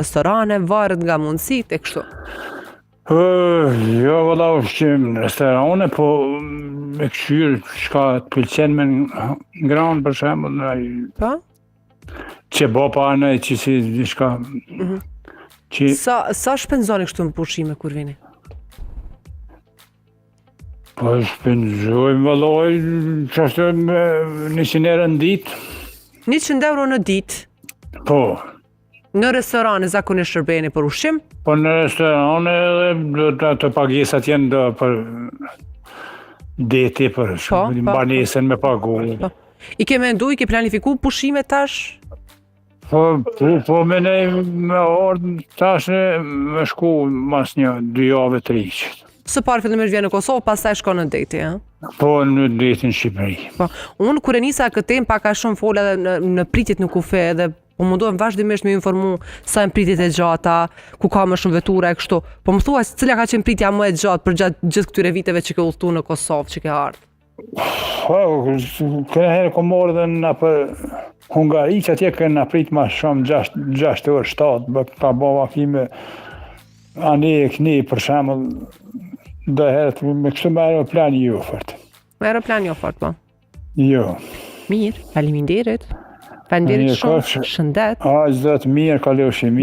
restorane, varet nga mundësit e kështu. Jo, valla ushqim në restorane, po me këshyrë çka të pëlqen me ngranë për shembull, Po? çebopa në që si diçka. Që Sa shpenzoni kështu në pushime kur vini? po shpenzojmë vallaj çfarë 100 euro në ditë. 100 euro në ditë. Po. Në restorane zakonisht shërbeni për ushqim? Po në restorane edhe të pagesat janë për deti, për banesën me pagu. I ke mendu, i ke planifiku pushime tash? Po me ardhë tash me shku mas 2 javë 3. Së parë fillimisht vjen në Kosovë, pastaj shkon në deti, ha? Po në deti në Shqipëri. Po, unë kur e nisa këtë temë pak a shumë fola në pritjet në kufe edhe po mundohem vazhdimisht me informu sa janë pritjet e gjata, ku ka më shumë vetura e kështu. Po më thua cila ka qenë pritja më e gjatë për gjatë gjithë këtyre viteve që ke udhëtuar në Kosovë, që ke ardhur? Po, këherë kom marrë edhe në për Hungari, që atje këna prit ma shumë 6 orë 7, pa bava kime ane e këni për shembull dhe herët me kështu me aeroplan jo fort. Me aeroplan jo fort, po? Jo. Mirë, faleminderit. Faleminderit shumë, shëndet. Zot mirë, kalofshi mirë.